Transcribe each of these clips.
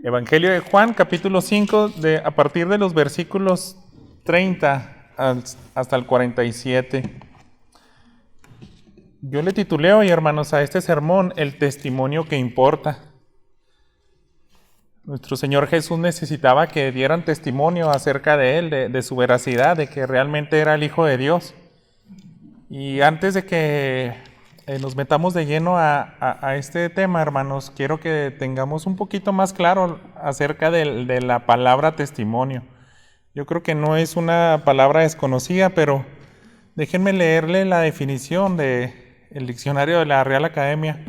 Evangelio de Juan, capítulo 5, a partir de los versículos 30 hasta el 47. Yo le titulé hoy, hermanos, a este sermón, el testimonio que importa. Nuestro Señor Jesús necesitaba que dieran testimonio acerca de Él, de su veracidad, de que realmente era el Hijo de Dios. Y antes de que nos metamos de lleno a este tema, hermanos, quiero que tengamos un poquito más claro acerca de la palabra testimonio. Yo creo que no es una palabra desconocida, pero déjenme leerle la definición del diccionario de la Real Academia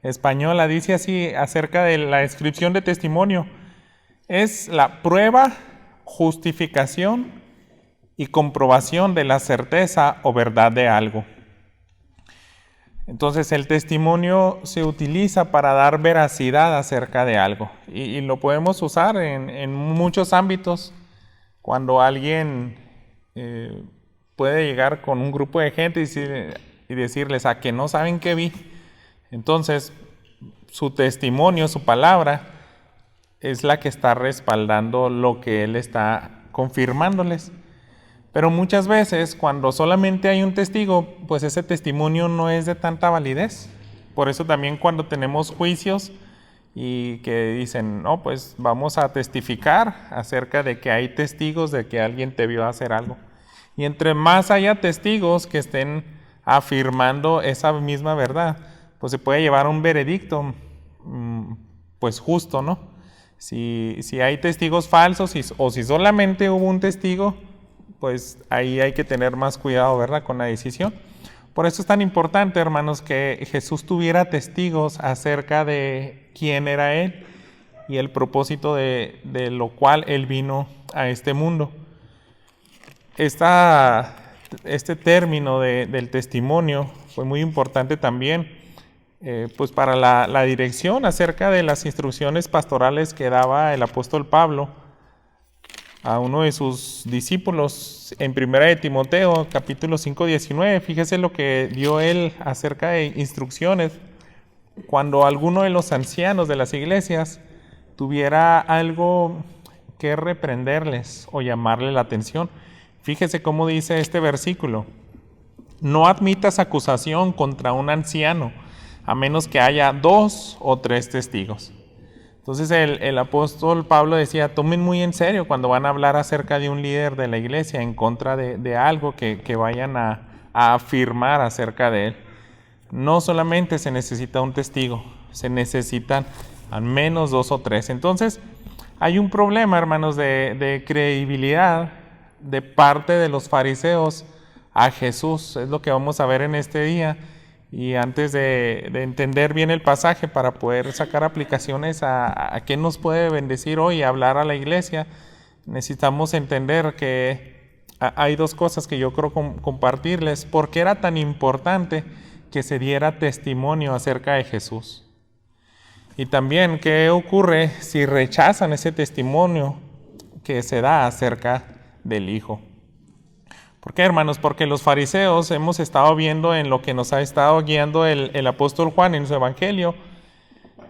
Española. Dice así acerca de la descripción de testimonio: es la prueba, justificación y comprobación de la certeza o verdad de algo. Entonces el testimonio se utiliza para dar veracidad acerca de algo y lo podemos usar en muchos ámbitos. Cuando alguien puede llegar con un grupo de gente y decirles a que no saben qué vi, entonces su testimonio, su palabra es la que está respaldando lo que él está confirmándoles. Pero muchas veces, cuando solamente hay un testigo, pues ese testimonio no es de tanta validez. Por eso también cuando tenemos juicios y que dicen, no, pues vamos a testificar acerca de que hay testigos de que alguien te vio hacer algo. Y entre más haya testigos que estén afirmando esa misma verdad, pues se puede llevar a un veredicto, pues justo, ¿no? Si hay testigos falsos o si solamente hubo un testigo, pues ahí hay que tener más cuidado, ¿verdad?, con la decisión. Por eso es tan importante, hermanos, que Jesús tuviera testigos acerca de quién era Él y el propósito de lo cual Él vino a este mundo. Este término del testimonio fue muy importante también, pues para la dirección acerca de las instrucciones pastorales que daba el apóstol Pablo a uno de sus discípulos en 1 de Timoteo, capítulo 5, 19. Fíjese lo que dio él acerca de instrucciones. Cuando alguno de los ancianos de las iglesias tuviera algo que reprenderles o llamarle la atención, fíjese cómo dice este versículo: no admitas acusación contra un anciano, a menos que haya 2 o 3 testigos. Entonces el apóstol Pablo decía, tomen muy en serio cuando van a hablar acerca de un líder de la iglesia en contra de algo que vayan a afirmar acerca de él. No solamente se necesita un testigo, se necesitan al menos 2 o 3. Entonces hay un problema, hermanos, de credibilidad de parte de los fariseos a Jesús. Es lo que vamos a ver en este día. Y antes de entender bien el pasaje para poder sacar aplicaciones a qué nos puede bendecir hoy hablar a la iglesia, necesitamos entender que hay 2 cosas que yo quiero compartirles. ¿Por qué era tan importante que se diera testimonio acerca de Jesús? Y también, ¿qué ocurre si rechazan ese testimonio que se da acerca del Hijo? ¿Por qué, hermanos? Porque los fariseos hemos estado viendo en lo que nos ha estado guiando el apóstol Juan en su evangelio,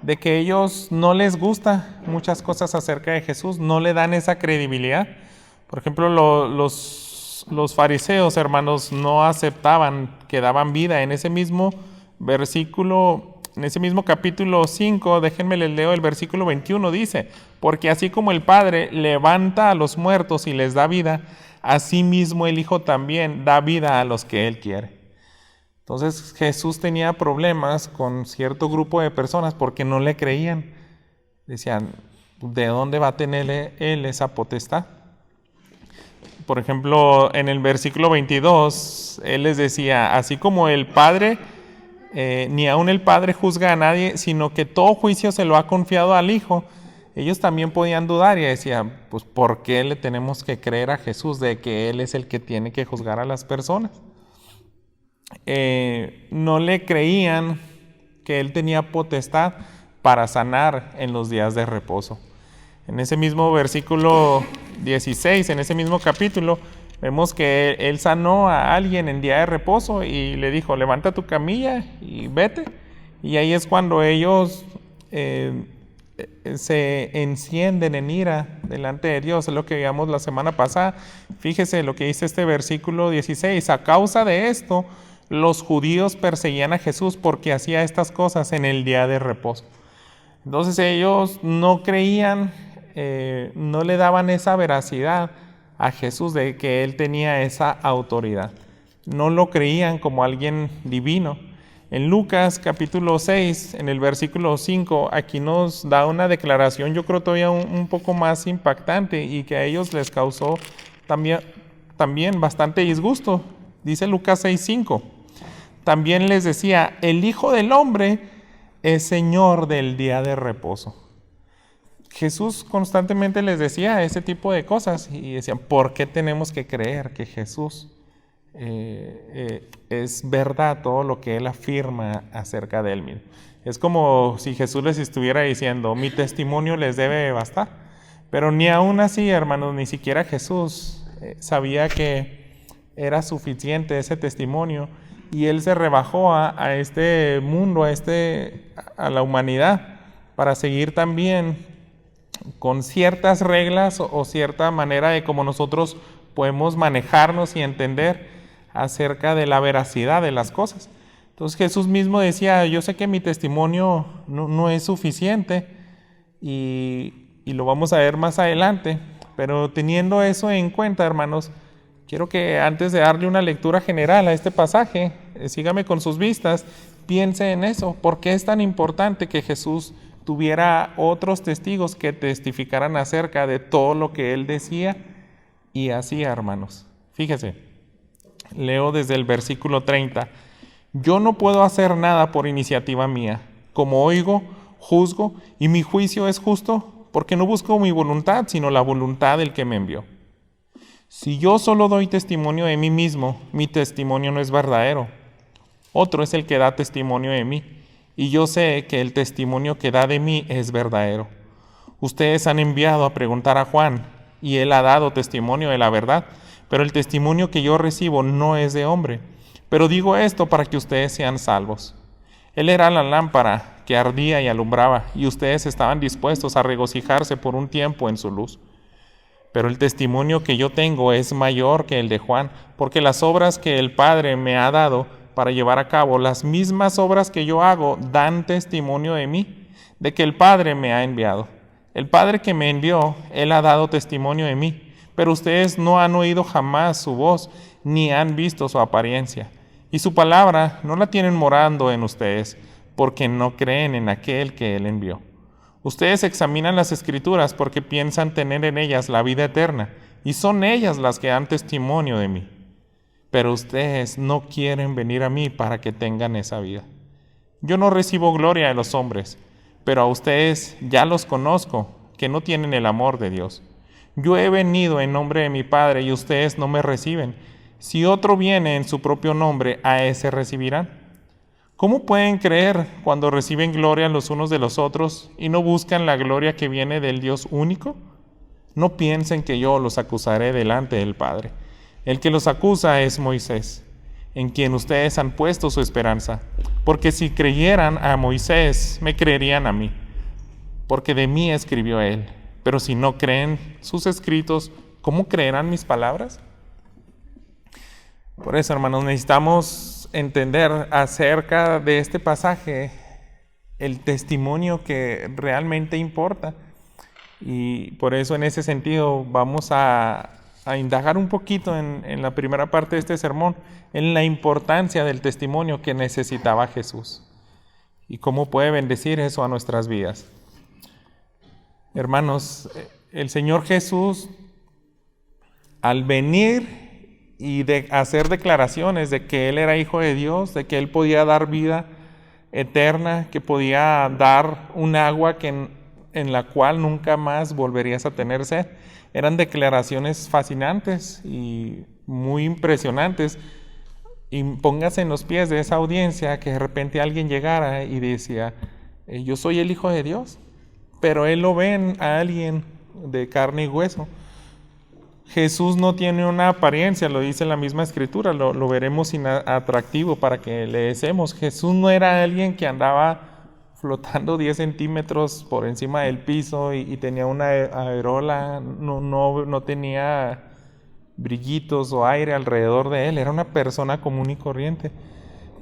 de que ellos no les gusta muchas cosas acerca de Jesús, no le dan esa credibilidad. Por ejemplo, los fariseos, hermanos, no aceptaban que daban vida. En ese mismo versículo, en ese mismo capítulo 5, déjenme les leo el versículo 21, dice: porque así como el Padre levanta a los muertos y les da vida, asimismo el Hijo también da vida a los que Él quiere. Entonces Jesús tenía problemas con cierto grupo de personas porque no le creían. Decían, ¿de dónde va a tener Él esa potestad? Por ejemplo, en el versículo 22, Él les decía, así como el Padre, ni aun el Padre juzga a nadie, sino que todo juicio se lo ha confiado al Hijo. Ellos también podían dudar y decían, pues ¿por qué le tenemos que creer a Jesús de que Él es el que tiene que juzgar a las personas? No le creían que Él tenía potestad para sanar en los días de reposo. En ese mismo versículo 16, en ese mismo capítulo, vemos que Él sanó a alguien en día de reposo y le dijo, levanta tu camilla y vete. Y ahí es cuando ellos se encienden en ira delante de Dios. Es lo que veíamos la semana pasada. Fíjese lo que dice este versículo 16. A causa de esto, los judíos perseguían a Jesús porque hacía estas cosas en el día de reposo. Entonces ellos no creían, no le daban esa veracidad a Jesús de que Él tenía esa autoridad. No lo creían como alguien divino. En Lucas capítulo 6, en el versículo 5, aquí nos da una declaración, yo creo todavía un poco más impactante y que a ellos les causó también bastante disgusto. Dice Lucas 6:5. También les decía, el Hijo del Hombre es Señor del día de reposo. Jesús constantemente les decía ese tipo de cosas y decían, ¿por qué tenemos que creer que Jesús es verdad todo lo que Él afirma acerca de Él mismo? Es como si Jesús les estuviera diciendo, mi testimonio les debe bastar. Pero ni aún así, hermanos, ni siquiera Jesús sabía que era suficiente ese testimonio y Él se rebajó a este mundo, a la humanidad, para seguir también con ciertas reglas o cierta manera de cómo nosotros podemos manejarnos y entender acerca de la veracidad de las cosas. Entonces Jesús mismo decía, yo sé que mi testimonio no es suficiente y lo vamos a ver más adelante, pero teniendo eso en cuenta, hermanos, quiero que antes de darle una lectura general a este pasaje, sígame con sus vistas, piense en eso. ¿Por qué es tan importante que Jesús tuviera otros testigos que testificaran acerca de todo lo que Él decía y hacía, hermanos? Fíjese, leo desde el versículo 30. Yo no puedo hacer nada por iniciativa mía. Como oigo, juzgo, y mi juicio es justo, porque no busco mi voluntad, sino la voluntad del que me envió. Si yo solo doy testimonio de mí mismo, mi testimonio no es verdadero. Otro es el que da testimonio de mí, y yo sé que el testimonio que da de mí es verdadero. Ustedes han enviado a preguntar a Juan, y él ha dado testimonio de la verdad, pero el testimonio que yo recibo no es de hombre. Pero digo esto para que ustedes sean salvos. Él era la lámpara que ardía y alumbraba, y ustedes estaban dispuestos a regocijarse por un tiempo en su luz. Pero el testimonio que yo tengo es mayor que el de Juan, porque las obras que el Padre me ha dado para llevar a cabo, las mismas obras que yo hago, dan testimonio de mí, de que el Padre me ha enviado. El Padre que me envió, Él ha dado testimonio de mí, pero ustedes no han oído jamás su voz, ni han visto su apariencia. Y su palabra no la tienen morando en ustedes, porque no creen en aquel que Él envió. Ustedes examinan las Escrituras porque piensan tener en ellas la vida eterna, y son ellas las que dan testimonio de mí. Pero ustedes no quieren venir a mí para que tengan esa vida. Yo no recibo gloria de los hombres, pero a ustedes ya los conozco, que no tienen el amor de Dios. Yo he venido en nombre de mi Padre y ustedes no me reciben. Si otro viene en su propio nombre, a ese recibirán. ¿Cómo pueden creer cuando reciben gloria los unos de los otros y no buscan la gloria que viene del Dios único? No piensen que yo los acusaré delante del Padre. El que los acusa es Moisés, en quien ustedes han puesto su esperanza. Porque si creyeran a Moisés, me creerían a mí, porque de mí escribió él. Pero si no creen sus escritos, ¿cómo creerán mis palabras? Por eso, hermanos, necesitamos entender acerca de este pasaje el testimonio que realmente importa. Y por eso, en ese sentido, vamos a indagar un poquito en la primera parte de este sermón, en la importancia del testimonio que necesitaba Jesús y cómo puede bendecir eso a nuestras vidas. Hermanos, el Señor Jesús, al venir y de hacer declaraciones de que Él era Hijo de Dios, de que Él podía dar vida eterna, que podía dar un agua en la cual nunca más volverías a tener sed, eran declaraciones fascinantes y muy impresionantes. Y póngase en los pies de esa audiencia que de repente alguien llegara y decía, yo soy el Hijo de Dios, pero él lo ven a alguien de carne y hueso. Jesús no tiene una apariencia, lo dice la misma Escritura, lo veremos atractivo para que le deseemos. Jesús no era alguien que andaba flotando 10 centímetros por encima del piso y tenía una aerola, no tenía brillitos o aire alrededor de él, era una persona común y corriente.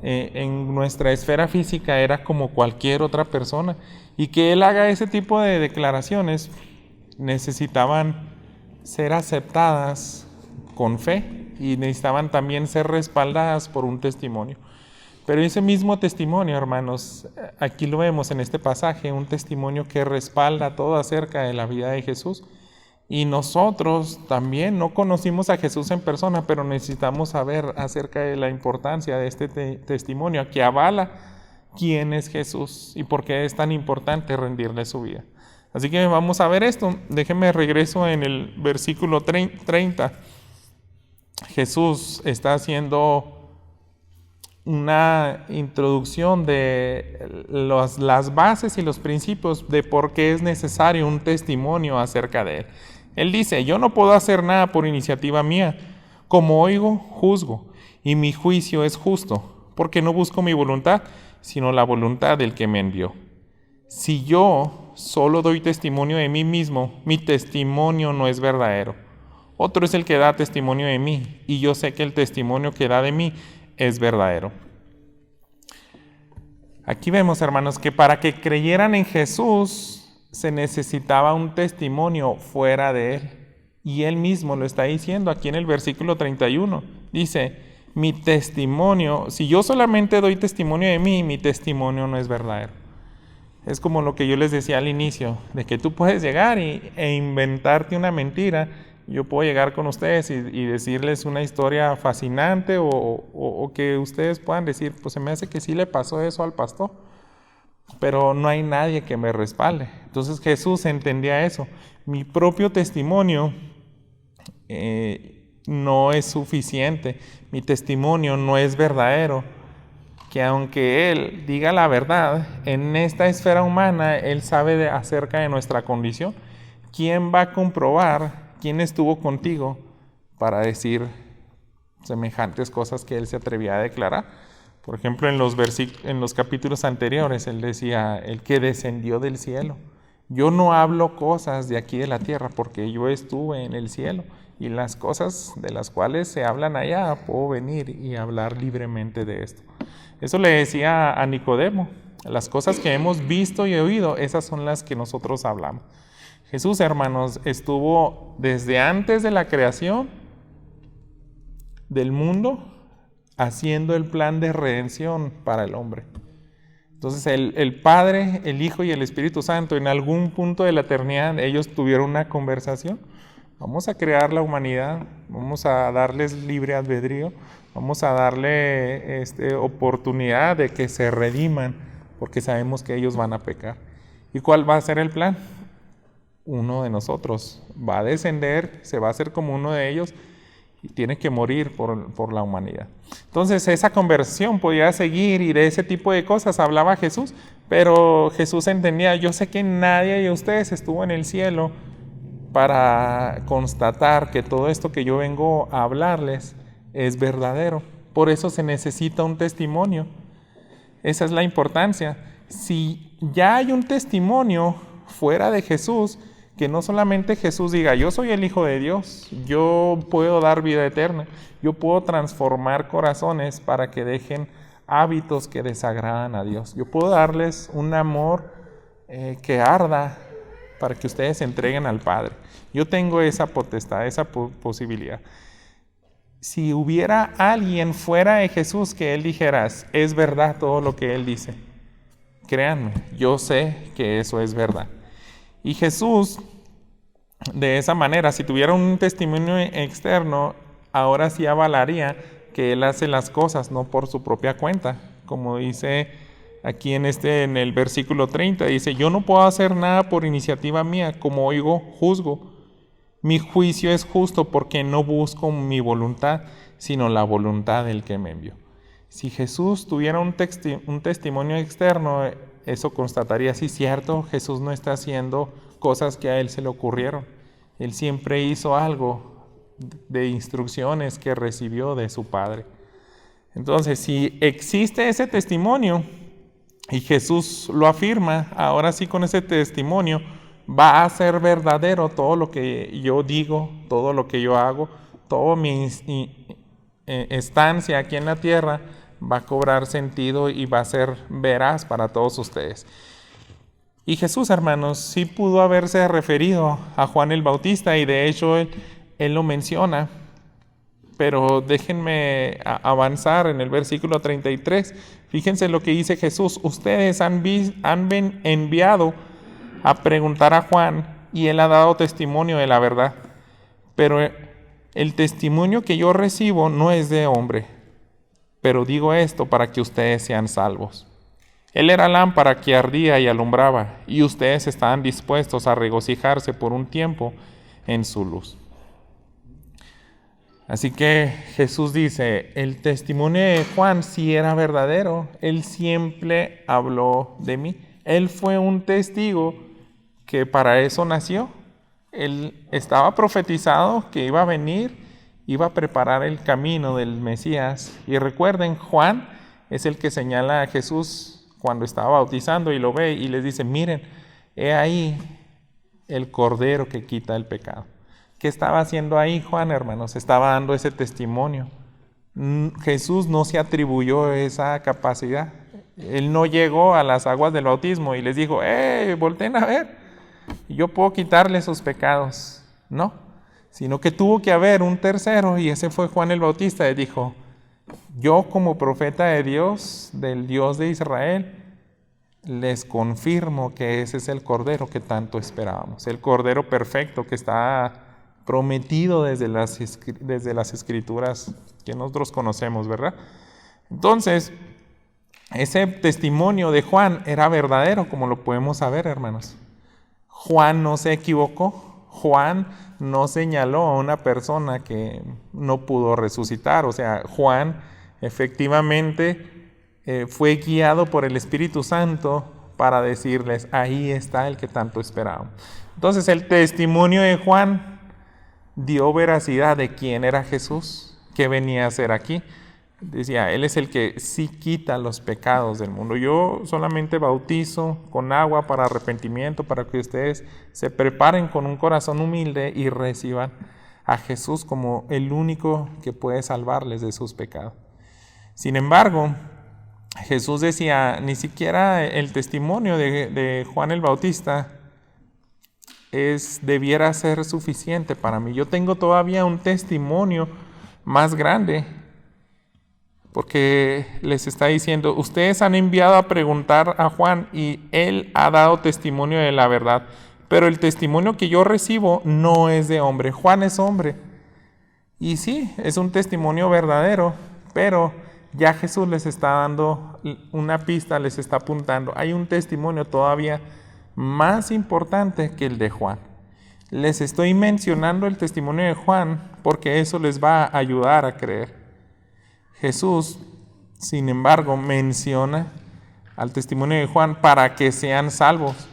En nuestra esfera física era como cualquier otra persona, y que él haga ese tipo de declaraciones necesitaban ser aceptadas con fe y necesitaban también ser respaldadas por un testimonio. Pero ese mismo testimonio, hermanos, aquí lo vemos en este pasaje, un testimonio que respalda todo acerca de la vida de Jesús. Y nosotros también no conocimos a Jesús en persona, pero necesitamos saber acerca de la importancia de este testimonio que avala quién es Jesús y por qué es tan importante rendirle su vida. Así que vamos a ver esto. Déjenme regreso en el versículo 30. Jesús está haciendo una introducción de las bases y los principios de por qué es necesario un testimonio acerca de él. Él dice: yo no puedo hacer nada por iniciativa mía. Como oigo, juzgo, y mi juicio es justo, porque no busco mi voluntad, sino la voluntad del que me envió. Si yo solo doy testimonio de mí mismo, mi testimonio no es verdadero. Otro es el que da testimonio de mí, y yo sé que el testimonio que da de mí es verdadero. Aquí vemos, hermanos, que para que creyeran en Jesús se necesitaba un testimonio fuera de él. Y él mismo lo está diciendo aquí en el versículo 31. Dice: mi testimonio, si yo solamente doy testimonio de mí, mi testimonio no es verdadero. Es como lo que yo les decía al inicio, de que tú puedes llegar e inventarte una mentira. Yo puedo llegar con ustedes y decirles una historia fascinante o que ustedes puedan decir: pues se me hace que sí le pasó eso al pastor, pero no hay nadie que me respalde. Entonces Jesús entendía eso. Mi propio testimonio no es suficiente, mi testimonio no es verdadero, que aunque Él diga la verdad, en esta esfera humana Él sabe acerca de nuestra condición. ¿Quién va a comprobar quién estuvo contigo para decir semejantes cosas que Él se atrevía a declarar? Por ejemplo, en los capítulos anteriores, Él decía: el que descendió del cielo. Yo no hablo cosas de aquí de la tierra, porque yo estuve en el cielo, y las cosas de las cuales se hablan allá, puedo venir y hablar libremente de esto. Eso le decía a Nicodemo: las cosas que hemos visto y oído, esas son las que nosotros hablamos. Jesús, hermanos, estuvo desde antes de la creación del mundo haciendo el plan de redención para el hombre. Entonces el Padre, el Hijo y el Espíritu Santo, en algún punto de la eternidad, ellos tuvieron una conversación. Vamos a crear la humanidad, vamos a darles libre albedrío, vamos a darle oportunidad de que se rediman, porque sabemos que ellos van a pecar. ¿Y cuál va a ser el plan? Uno de nosotros va a descender, se va a hacer como uno de ellos, y tiene que morir por la humanidad. Entonces esa conversión podía seguir, y de ese tipo de cosas hablaba Jesús, pero Jesús entendía: yo sé que nadie de ustedes estuvo en el cielo para constatar que todo esto que yo vengo a hablarles es verdadero. Por eso se necesita un testimonio. Esa es la importancia. Si ya hay un testimonio fuera de Jesús, que no solamente Jesús diga: yo soy el Hijo de Dios, yo puedo dar vida eterna, yo puedo transformar corazones para que dejen hábitos que desagradan a Dios, yo puedo darles un amor que arda para que ustedes se entreguen al Padre. Yo tengo esa potestad, esa posibilidad. Si hubiera alguien fuera de Jesús que Él dijera: es verdad todo lo que Él dice, créanme, yo sé que eso es verdad. Y Jesús, de esa manera, si tuviera un testimonio externo, ahora sí avalaría que Él hace las cosas no por su propia cuenta. Como dice aquí en el versículo 30, dice: yo no puedo hacer nada por iniciativa mía, como oigo, juzgo. Mi juicio es justo, porque no busco mi voluntad, sino la voluntad del que me envió. Si Jesús tuviera un testimonio externo, eso constataría: sí, cierto, Jesús no está haciendo cosas que a Él se le ocurrieron. Él siempre hizo algo de instrucciones que recibió de su Padre. Entonces, si existe ese testimonio, Y Jesús lo afirma, ahora sí con ese testimonio, va a ser verdadero todo lo que yo digo, todo lo que yo hago, toda mi estancia aquí en la tierra va a cobrar sentido y va a ser veraz para todos ustedes. Y Jesús, hermanos, sí pudo haberse referido a Juan el Bautista y de hecho él lo menciona. Pero déjenme avanzar en el versículo 33. Fíjense lo que dice Jesús. Ustedes han enviado a preguntar a Juan y él ha dado testimonio de la verdad. Pero el testimonio que yo recibo no es de hombre. Pero digo esto para que ustedes sean salvos. Él era lámpara que ardía y alumbraba, y ustedes estaban dispuestos a regocijarse por un tiempo en su luz. Así que Jesús dice, el testimonio de Juan sí era verdadero, él siempre habló de mí. Él fue un testigo que para eso nació. Él estaba profetizado que iba a venir, iba a preparar el camino del Mesías. Y recuerden, Juan es el que señala a Jesús cuando estaba bautizando y lo ve y les dice, miren, he ahí el Cordero que quita el pecado. ¿Qué estaba haciendo ahí Juan, hermanos? Estaba dando ese testimonio. Jesús no se atribuyó esa capacidad. Él no llegó a las aguas del bautismo y les dijo, volteen a ver, yo puedo quitarle sus pecados. No, sino que tuvo que haber un tercero y ese fue Juan el Bautista. Él dijo, yo como profeta de Dios, del Dios de Israel, les confirmo que ese es el Cordero que tanto esperábamos, el Cordero perfecto que está prometido desde las Escrituras que nosotros conocemos, ¿verdad? Entonces, ese testimonio de Juan era verdadero, como lo podemos saber, hermanos. Juan no se equivocó, Juan no señaló a una persona que no pudo resucitar, o sea, Juan efectivamente fue guiado por el Espíritu Santo para decirles, ahí está el que tanto esperábamos. Entonces, el testimonio de Juan dio veracidad de quién era Jesús, qué venía a hacer aquí. Decía, Él es el que sí quita los pecados del mundo. Yo solamente bautizo con agua para arrepentimiento, para que ustedes se preparen con un corazón humilde y reciban a Jesús como el único que puede salvarles de sus pecados. Sin embargo, Jesús decía, ni siquiera el testimonio de Juan el Bautista debiera ser suficiente para mí. Yo tengo todavía un testimonio más grande, porque les está diciendo, ustedes han enviado a preguntar a Juan y él ha dado testimonio de la verdad, pero el testimonio que yo recibo no es de hombre. Juan es hombre y sí, es un testimonio verdadero, pero ya Jesús les está dando una pista, les está apuntando, hay un testimonio todavía más importante que el de Juan. Les estoy mencionando el testimonio de Juan porque eso les va a ayudar a creer. Jesús, sin embargo, menciona al testimonio de Juan para que sean salvos,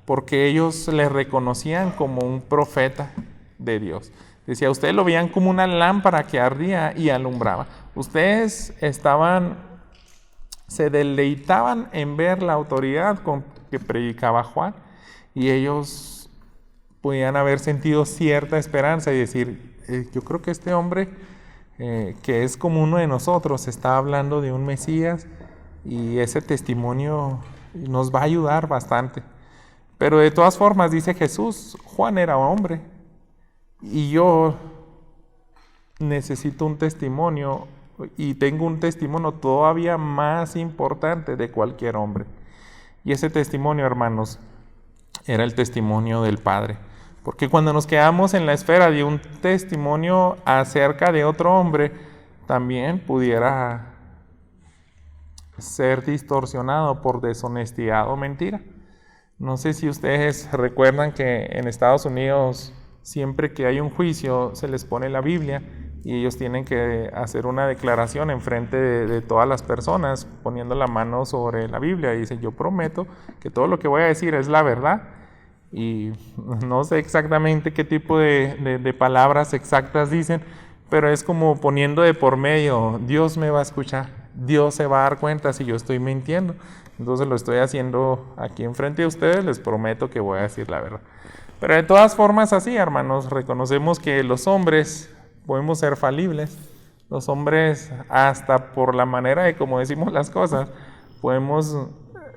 porque ellos le reconocían como un profeta de Dios. Decía, ustedes lo veían como una lámpara que ardía y alumbraba. Ustedes se deleitaban en ver la autoridad con que predicaba Juan y ellos podían haber sentido cierta esperanza y decir, yo creo que este hombre que es como uno de nosotros está hablando de un Mesías y ese testimonio nos va a ayudar bastante. Pero de todas formas, dice Jesús, Juan era hombre y yo necesito un testimonio y tengo un testimonio todavía más importante de cualquier hombre. Y ese testimonio, hermanos, era el testimonio del Padre. Porque cuando nos quedamos en la esfera de un testimonio acerca de otro hombre, también pudiera ser distorsionado por deshonestidad o mentira. No sé si ustedes recuerdan que en Estados Unidos, siempre que hay un juicio, se les pone la Biblia y ellos tienen que hacer una declaración en frente de todas las personas, poniendo la mano sobre la Biblia y dicen, yo prometo que todo lo que voy a decir es la verdad. Y no sé exactamente qué tipo de palabras exactas dicen, pero es como poniendo de por medio, Dios me va a escuchar, Dios se va a dar cuenta si yo estoy mintiendo. Entonces lo estoy haciendo aquí enfrente de ustedes, les prometo que voy a decir la verdad. Pero de todas formas así, hermanos, reconocemos que los hombres podemos ser falibles. Los hombres, hasta por la manera de cómo decimos las cosas, podemos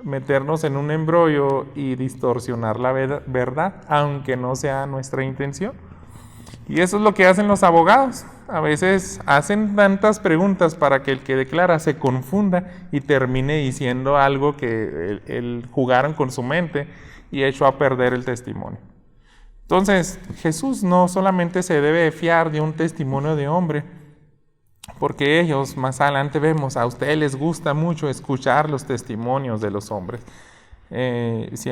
meternos en un embrollo y distorsionar la verdad, aunque no sea nuestra intención. Y eso es lo que hacen los abogados. A veces hacen tantas preguntas para que el que declara se confunda y termine diciendo algo que jugaron con su mente y echó a perder el testimonio. Entonces, Jesús no solamente se debe fiar de un testimonio de hombre, porque ellos, más adelante vemos, a ustedes les gusta mucho escuchar los testimonios de los hombres. Si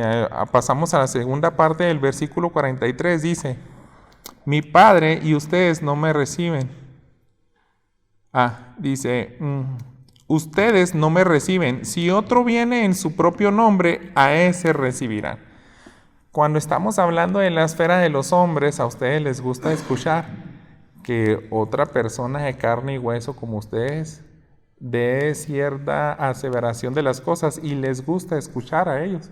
pasamos a la segunda parte del versículo 43, dice: mi Padre y ustedes no me reciben. Dice, ustedes no me reciben. Si otro viene en su propio nombre, a ese recibirán. Cuando estamos hablando de la esfera de los hombres, a ustedes les gusta escuchar que otra persona de carne y hueso como ustedes dé cierta aseveración de las cosas y les gusta escuchar a ellos.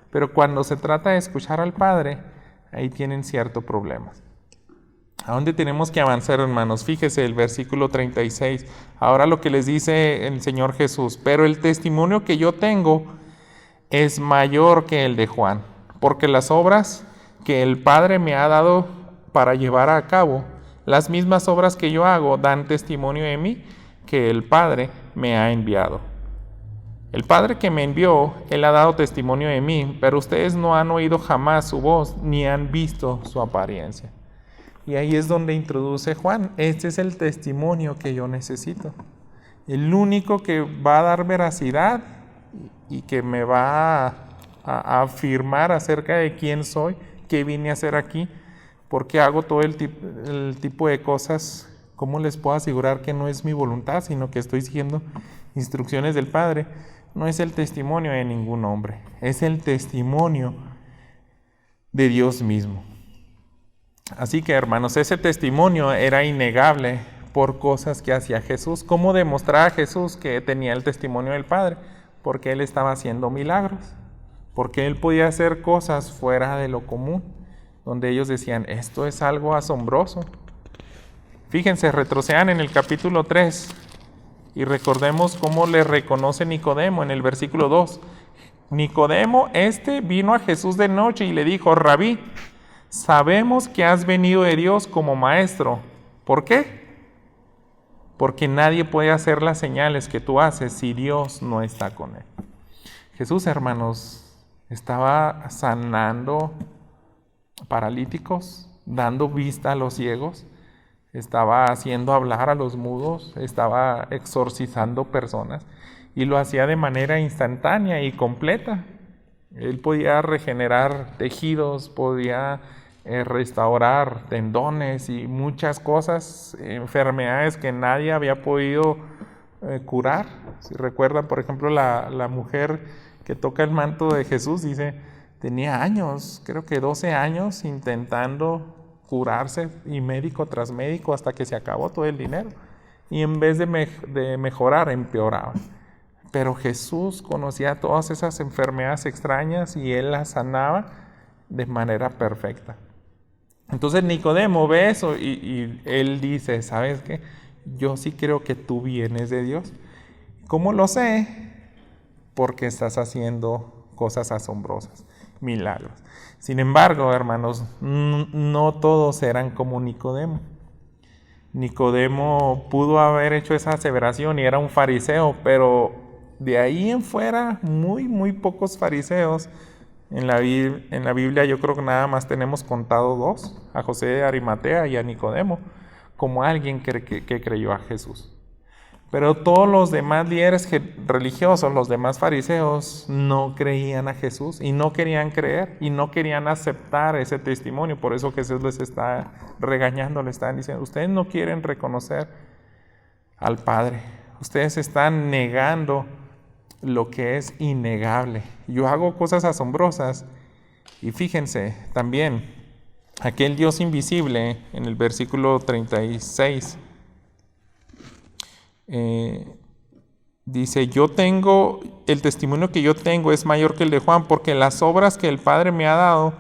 Pero cuando se trata de escuchar al Padre, ahí tienen ciertos problemas. ¿A dónde tenemos que avanzar, hermanos? Fíjese el versículo 36. Ahora lo que les dice el Señor Jesús: pero el testimonio que yo tengo es mayor que el de Juan, porque las obras que el Padre me ha dado para llevar a cabo, las mismas obras que yo hago, dan testimonio de mí, que el Padre me ha enviado. El Padre que me envió, Él ha dado testimonio de mí, pero ustedes no han oído jamás su voz, ni han visto su apariencia. Y ahí es donde introduce Juan: este es el testimonio que yo necesito. El único que va a dar veracidad y que me va a afirmar acerca de quién soy, qué vine a hacer aquí, por qué hago todo el tipo de cosas. ¿Cómo les puedo asegurar que no es mi voluntad, sino que estoy siguiendo instrucciones del Padre? No es el testimonio de ningún hombre, es el testimonio de Dios mismo. Así que, hermanos, ese testimonio era innegable por cosas que hacía Jesús. ¿Cómo demostraba Jesús que tenía el testimonio del Padre? Porque Él estaba haciendo milagros, porque Él podía hacer cosas fuera de lo común, donde ellos decían, esto es algo asombroso. Fíjense, retrocedan en el capítulo 3 y recordemos cómo le reconoce Nicodemo en el versículo 2. Nicodemo, vino a Jesús de noche y le dijo: Rabí, sabemos que has venido de Dios como maestro. ¿Por qué? Porque nadie puede hacer las señales que tú haces si Dios no está con él. Jesús, hermanos, estaba sanando paralíticos, dando vista a los ciegos, estaba haciendo hablar a los mudos, estaba exorcizando personas y lo hacía de manera instantánea y completa. Él podía regenerar tejidos, podía restaurar tendones y muchas cosas, enfermedades que nadie había podido curar. Si recuerdan, por ejemplo, la mujer que toca el manto de Jesús, dice, tenía años, creo que 12 años intentando curarse, y médico tras médico, hasta que se acabó todo el dinero, y en vez de mejorar, empeoraba. Pero Jesús conocía todas esas enfermedades extrañas y Él las sanaba de manera perfecta. Entonces Nicodemo ve eso y él dice, ¿sabes qué? Yo sí creo que tú vienes de Dios. ¿Cómo lo sé? Porque estás haciendo cosas asombrosas, milagros. Sin embargo, hermanos, no todos eran como Nicodemo. Nicodemo pudo haber hecho esa aseveración y era un fariseo, pero de ahí en fuera, muy pocos fariseos. En la Biblia yo creo que nada más tenemos contado 2, a José de Arimatea y a Nicodemo, como alguien que creyó a Jesús. Pero todos los demás líderes religiosos, los demás fariseos, no creían a Jesús y no querían creer y no querían aceptar ese testimonio. Por eso Jesús les está regañando, le están diciendo, ustedes no quieren reconocer al Padre, ustedes están negando lo que es innegable. Yo hago cosas asombrosas y fíjense también, aquel Dios invisible en el versículo 36, Dice, el testimonio que yo tengo es mayor que el de Juan, porque las obras que el Padre me ha dado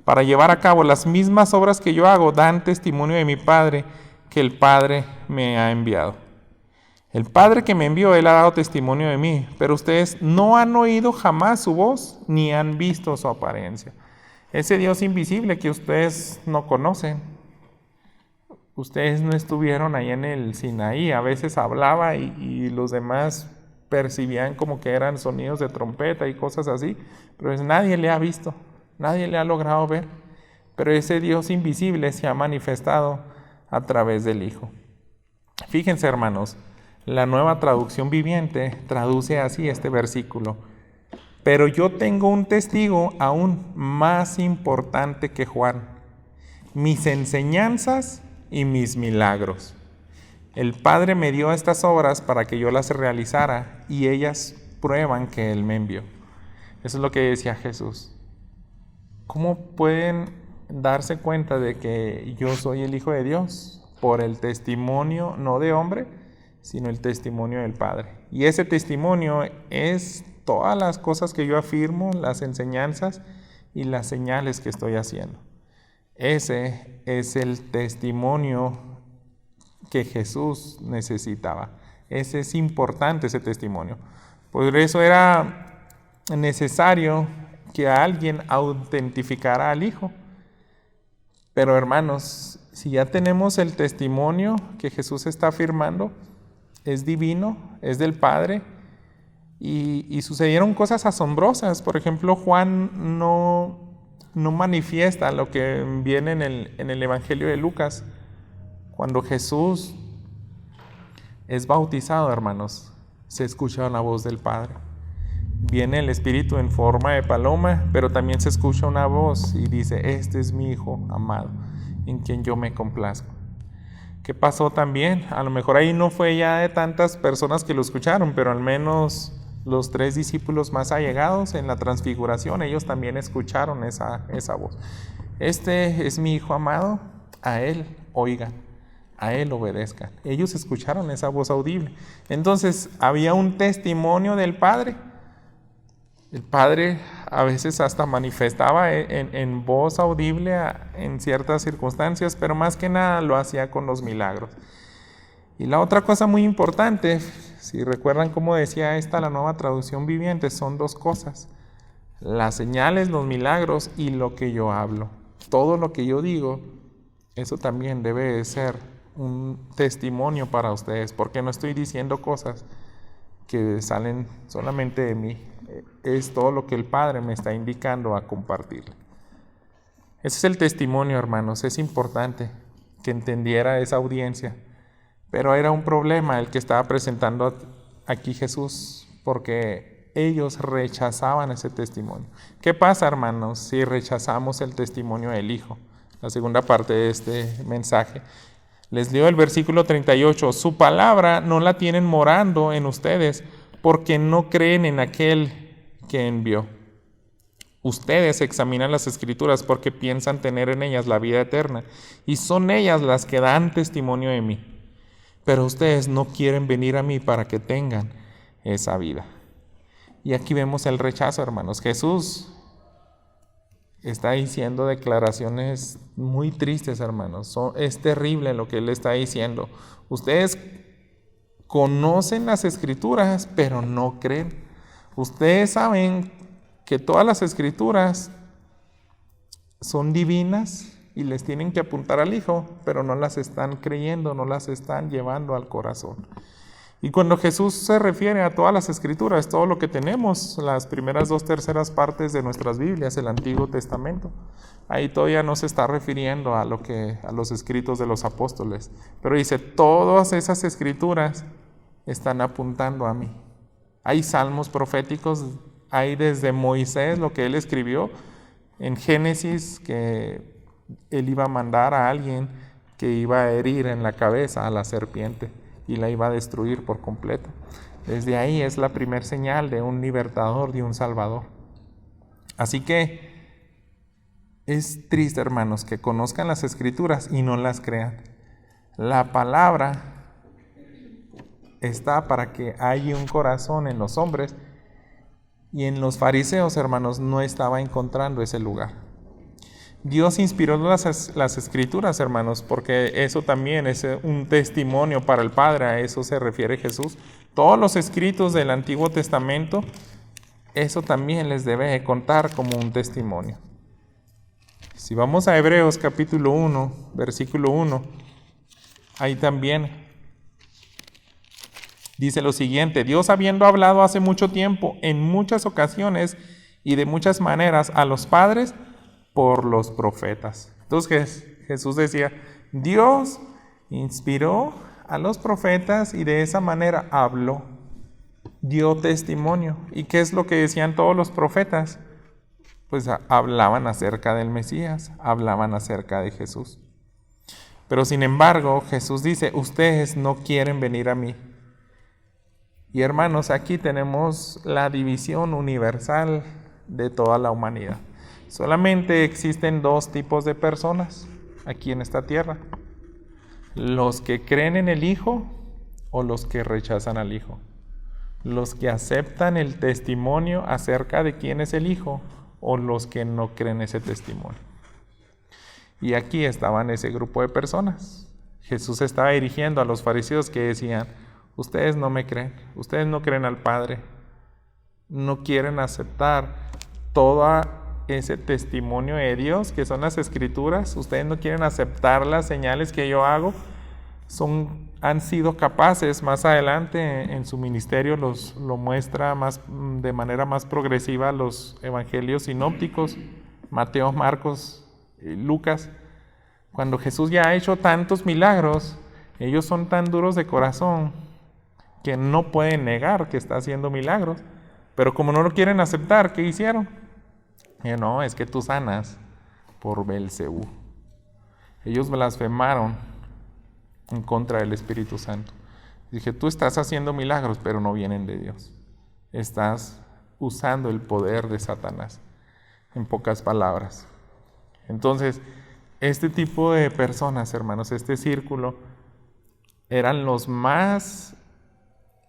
para llevar a cabo, las mismas obras que yo hago, dan testimonio de mi Padre, que el Padre me ha enviado. El Padre que me envió, Él ha dado testimonio de mí, pero ustedes no han oído jamás su voz, ni han visto su apariencia. Ese Dios invisible que ustedes no conocen. Ustedes no estuvieron ahí en el Sinaí, a veces hablaba y los demás percibían como que eran sonidos de trompeta y cosas así, pero nadie le ha visto, nadie le ha logrado ver, pero ese Dios invisible se ha manifestado a través del Hijo. Fíjense, hermanos, la Nueva Traducción Viviente traduce así este versículo: pero yo tengo un testigo aún más importante que Juan, mis enseñanzas y mis milagros. El Padre me dio estas obras para que yo las realizara y ellas prueban que Él me envió. Eso es lo que decía Jesús. ¿Cómo pueden darse cuenta de que yo soy el Hijo de Dios? Por el testimonio no de hombre, sino el testimonio del Padre. Y ese testimonio es todas las cosas que yo afirmo, las enseñanzas y las señales que estoy haciendo. Ese es el testimonio que Jesús necesitaba. Ese es importante, ese testimonio. Por eso era necesario que alguien autentificara al Hijo. Pero hermanos, si ya tenemos el testimonio que Jesús está afirmando, es divino, es del Padre, y sucedieron cosas asombrosas. Por ejemplo, Juan no manifiesta lo que viene en el Evangelio de Lucas. Cuando Jesús es bautizado, hermanos, se escucha la voz del Padre. Viene el Espíritu en forma de paloma, pero también se escucha una voz y dice: este es mi Hijo amado, en quien yo me complazco. ¿Qué pasó también? A lo mejor ahí no fue ya de tantas personas que lo escucharon, pero al menos los 3 discípulos más allegados en la transfiguración, ellos también escucharon esa voz. Este es mi Hijo amado, a Él oigan, a Él obedezcan. Ellos escucharon esa voz audible. Entonces había un testimonio del Padre. El Padre a veces hasta manifestaba en voz audible en ciertas circunstancias, pero más que nada lo hacía con los milagros. Y la otra cosa muy importante, si recuerdan cómo decía la Nueva Traducción Viviente, son 2 cosas: las señales, los milagros y lo que yo hablo. Todo lo que yo digo, eso también debe de ser un testimonio para ustedes, porque no estoy diciendo cosas que salen solamente de mí, es todo lo que el Padre me está indicando a compartir. Ese es el testimonio, hermanos. Es importante que entendiera esa audiencia, pero era un problema el que estaba presentando aquí Jesús, porque ellos rechazaban ese testimonio. ¿Qué pasa, hermanos, si rechazamos el testimonio del Hijo? La segunda parte de este mensaje. Les leo el versículo 38. Su palabra no la tienen morando en ustedes, porque no creen en aquel que envió. Ustedes examinan las Escrituras porque piensan tener en ellas la vida eterna, y son ellas las que dan testimonio de mí. Pero ustedes no quieren venir a mí para que tengan esa vida. Y aquí vemos el rechazo, hermanos. Jesús está diciendo declaraciones muy tristes, hermanos. Es terrible lo que Él está diciendo. Ustedes conocen las Escrituras, pero no creen. Ustedes saben que todas las Escrituras son divinas y les tienen que apuntar al Hijo, pero no las están creyendo, no las están llevando al corazón. Y cuando Jesús se refiere a todas las Escrituras, todo lo que tenemos, las primeras 2/3 partes de nuestras Biblias, el Antiguo Testamento, ahí todavía no se está refiriendo a los escritos de los apóstoles, pero dice: todas esas Escrituras están apuntando a mí. Hay salmos proféticos, hay desde Moisés, lo que él escribió en Génesis, que él iba a mandar a alguien que iba a herir en la cabeza a la serpiente y la iba a destruir por completo. Desde ahí es la primer señal de un libertador, de un salvador. Así que es triste, hermanos, que conozcan las Escrituras y no las crean. La palabra está para que haya un corazón en los hombres, y en los fariseos, hermanos, no estaba encontrando ese lugar. Dios inspiró las escrituras, hermanos, porque eso también es un testimonio para el Padre, a eso se refiere Jesús. Todos los escritos del Antiguo Testamento, eso también les debe contar como un testimonio. Si vamos a Hebreos capítulo 1, versículo 1, ahí también dice lo siguiente: Dios, habiendo hablado hace mucho tiempo, en muchas ocasiones y de muchas maneras a los padres por los profetas. Entonces Jesús decía, Dios inspiró a los profetas y de esa manera habló, dio testimonio. ¿Y qué es lo que decían todos los profetas? Pues hablaban acerca del Mesías, hablaban acerca de Jesús. Pero sin embargo, Jesús dice, ustedes no quieren venir a mí. Y hermanos, aquí tenemos la división universal de toda la humanidad. Solamente existen dos tipos de personas aquí en esta tierra: los que creen en el Hijo o los que rechazan al Hijo. Los que aceptan el testimonio acerca de quién es el Hijo o los que no creen ese testimonio. Y aquí estaban ese grupo de personas. Jesús estaba dirigiendo a los fariseos que decían, ustedes no me creen, ustedes no creen al Padre, no quieren aceptar todo ese testimonio de Dios que son las Escrituras, ustedes no quieren aceptar las señales que yo hago. Han sido capaces, más adelante en su ministerio lo muestra de manera más progresiva los evangelios sinópticos, Mateo, Marcos, Lucas. Cuando Jesús ya ha hecho tantos milagros, ellos son tan duros de corazón que no pueden negar que está haciendo milagros, pero como no lo quieren aceptar, ¿qué hicieron? No, es que tú sanas por Belcebú. Ellos blasfemaron en contra del Espíritu Santo. Dije, tú estás haciendo milagros, pero no vienen de Dios. Estás usando el poder de Satanás, en pocas palabras. Entonces, este tipo de personas, hermanos, este círculo, eran los más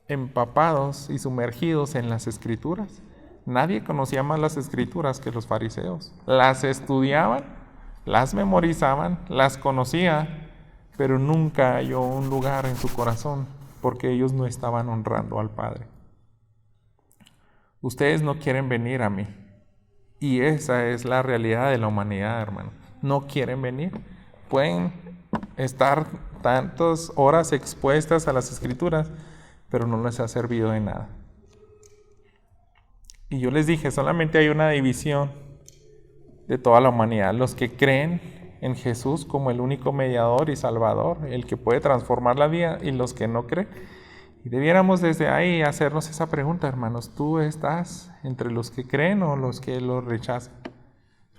empapados y sumergidos en las Escrituras. Nadie conocía más las Escrituras que los fariseos. Las estudiaban, las memorizaban, las conocían, pero nunca halló un lugar en su corazón, porque ellos no estaban honrando al Padre. Ustedes no quieren venir a mí. Y esa es la realidad de la humanidad, hermano. No quieren venir. Pueden estar tantas horas expuestas a las Escrituras, pero no les ha servido de nada. Y yo les dije, solamente hay una división de toda la humanidad: los que creen en Jesús como el único mediador y salvador, el que puede transformar la vida, y los que no creen. Y debiéramos desde ahí hacernos esa pregunta, hermanos: ¿tú estás entre los que creen o los que lo rechazan?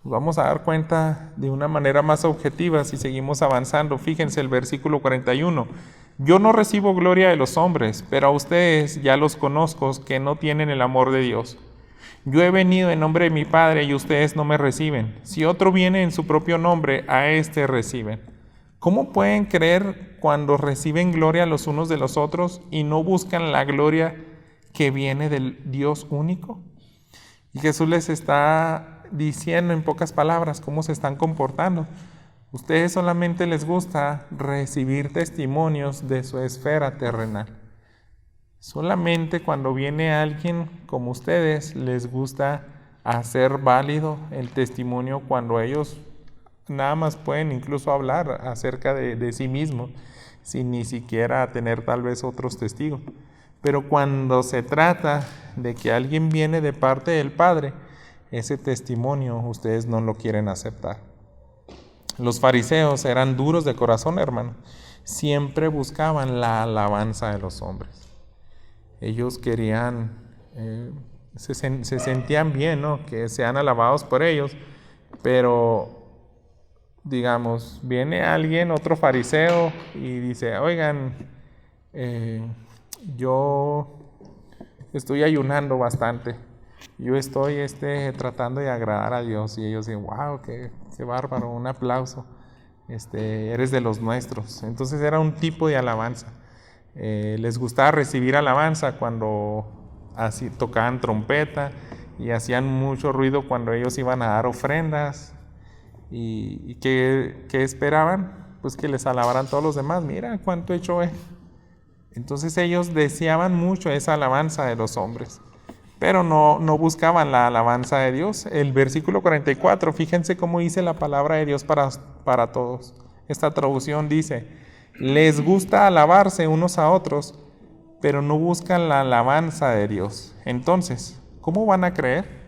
Nos vamos a dar cuenta de una manera más objetiva si seguimos avanzando. Fíjense el versículo 41. Yo no recibo gloria de los hombres, pero a ustedes ya los conozco, que no tienen el amor de Dios. Yo he venido en nombre de mi Padre y ustedes no me reciben. Si otro viene en su propio nombre, a éste reciben. ¿Cómo pueden creer cuando reciben gloria los unos de los otros y no buscan la gloria que viene del Dios único? Y Jesús les está diciendo en pocas palabras cómo se están comportando. Ustedes solamente les gusta recibir testimonios de su esfera terrenal. Solamente cuando viene alguien como ustedes les gusta hacer válido el testimonio, cuando ellos nada más pueden incluso hablar acerca de sí mismos sin ni siquiera tener tal vez otros testigos. Pero cuando se trata de que alguien viene de parte del Padre, ese testimonio ustedes no lo quieren aceptar. Los fariseos eran duros de corazón, hermano. Siempre buscaban la alabanza de los hombres. Ellos querían, se sentían bien, ¿no?, que sean alabados por ellos, pero digamos, viene alguien, otro fariseo, y dice, oigan, yo estoy ayunando bastante, yo estoy tratando de agradar a Dios, y ellos dicen, wow, qué bárbaro, un aplauso, eres de los nuestros. Entonces era un tipo de alabanza. Les gustaba recibir alabanza cuando así tocaban trompeta y hacían mucho ruido cuando ellos iban a dar ofrendas. ¿Y qué esperaban? Pues que les alabaran todos los demás. Mira cuánto he hecho. Entonces ellos deseaban mucho esa alabanza de los hombres, pero no buscaban la alabanza de Dios. El versículo 44, fíjense cómo dice la palabra de Dios para todos. Esta traducción dice: les gusta alabarse unos a otros, pero no buscan la alabanza de Dios. Entonces, ¿cómo van a creer?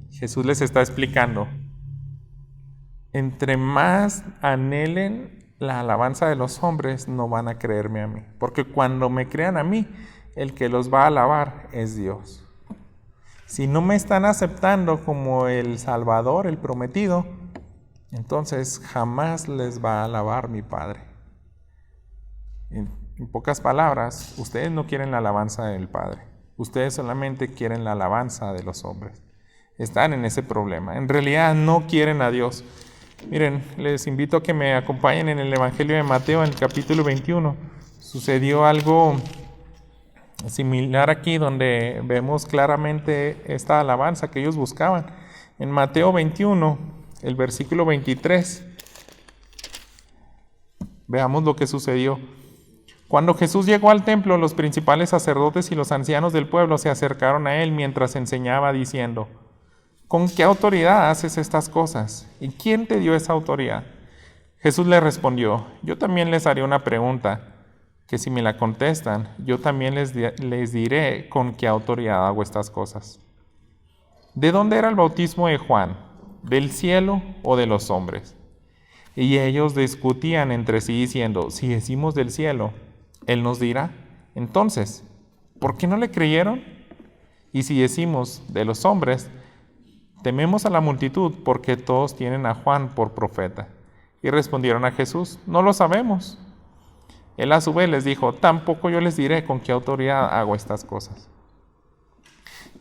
Jesús les está explicando: entre más anhelen la alabanza de los hombres, no van a creerme a mí. Porque cuando me crean a mí, el que los va a alabar es Dios. Si no me están aceptando como el Salvador, el prometido, entonces jamás les va a alabar mi Padre. En pocas palabras, ustedes no quieren la alabanza del Padre. Ustedes solamente quieren la alabanza de los hombres. Están en ese problema. En realidad no quieren a Dios. Miren, les invito a que me acompañen en el Evangelio de Mateo, en el capítulo 21. Sucedió algo similar aquí, donde vemos claramente esta alabanza que ellos buscaban. En Mateo 21, el versículo 23, veamos lo que sucedió. Cuando Jesús llegó al templo, los principales sacerdotes y los ancianos del pueblo se acercaron a él mientras enseñaba, diciendo: ¿con qué autoridad haces estas cosas? ¿Y quién te dio esa autoridad? Jesús le respondió: yo también les haré una pregunta, que si me la contestan, yo también les diré con qué autoridad hago estas cosas. ¿De dónde era el bautismo de Juan? ¿Del cielo o de los hombres? Y ellos discutían entre sí diciendo: si decimos del cielo, él nos dirá. Entonces, ¿por qué no le creyeron? Y si decimos de los hombres, tememos a la multitud porque todos tienen a Juan por profeta. Y respondieron a Jesús: no lo sabemos. Él a su vez les dijo: tampoco yo les diré con qué autoridad hago estas cosas.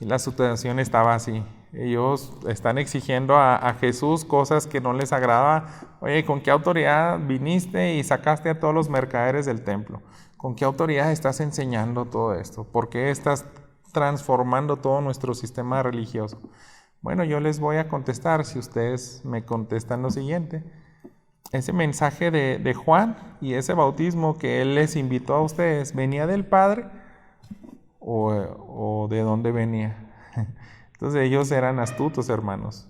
Y la situación estaba así. Ellos están exigiendo a Jesús cosas que no les agradaban. Oye, ¿con qué autoridad viniste y sacaste a todos los mercaderes del templo? ¿Con qué autoridad estás enseñando todo esto? ¿Por qué estás transformando todo nuestro sistema religioso? Bueno, yo les voy a contestar si ustedes me contestan lo siguiente. Ese mensaje de Juan y ese bautismo que él les invitó a ustedes, ¿venía del Padre o de dónde venía? Entonces ellos eran astutos, hermanos.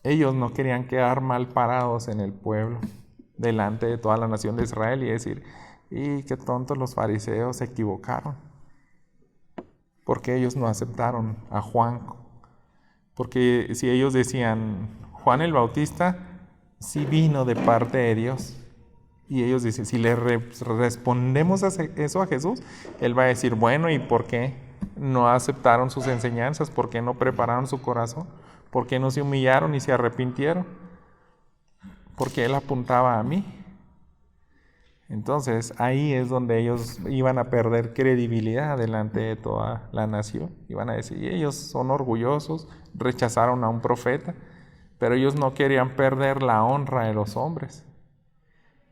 Ellos no querían quedar mal parados en el pueblo, delante de toda la nación de Israel, y decir: y qué tontos los fariseos, se equivocaron. Porque ellos no aceptaron a Juan. Porque si ellos decían: Juan el Bautista sí vino de parte de Dios, y ellos dicen, si le respondemos eso a Jesús, él va a decir: bueno, ¿y por qué no aceptaron sus enseñanzas? ¿Por qué no prepararon su corazón? ¿Por qué no se humillaron y se arrepintieron? Porque él apuntaba a mí. Entonces ahí es donde ellos iban a perder credibilidad delante de toda la nación. Iban a decir: ellos son orgullosos, rechazaron a un profeta, pero ellos no querían perder la honra de los hombres.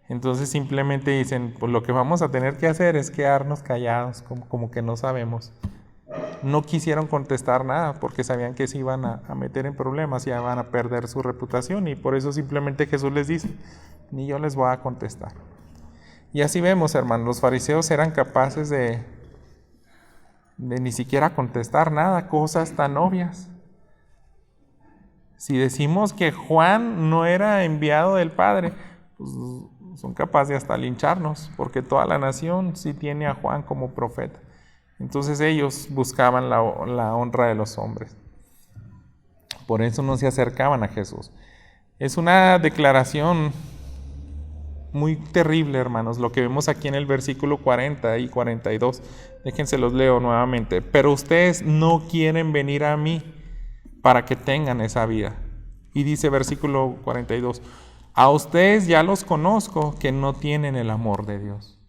Entonces simplemente dicen: pues lo que vamos a tener que hacer es quedarnos callados, como que no sabemos. No quisieron contestar nada porque sabían que se iban a meter en problemas y iban a perder su reputación, y por eso simplemente Jesús les dice: ni yo les voy a contestar. Y así vemos, hermanos, los fariseos eran capaces de ni siquiera contestar nada, cosas tan obvias. Si decimos que Juan no era enviado del Padre, pues son capaces de hasta lincharnos, porque toda la nación sí tiene a Juan como profeta. Entonces ellos buscaban la honra de los hombres. Por eso no se acercaban a Jesús. Es una declaración muy terrible, hermanos, lo que vemos aquí en el versículo 40 y 42. Déjense los leo nuevamente. Pero ustedes no quieren venir a mí para que tengan esa vida. Y dice versículo 42, a ustedes ya los conozco que no tienen el amor de Dios.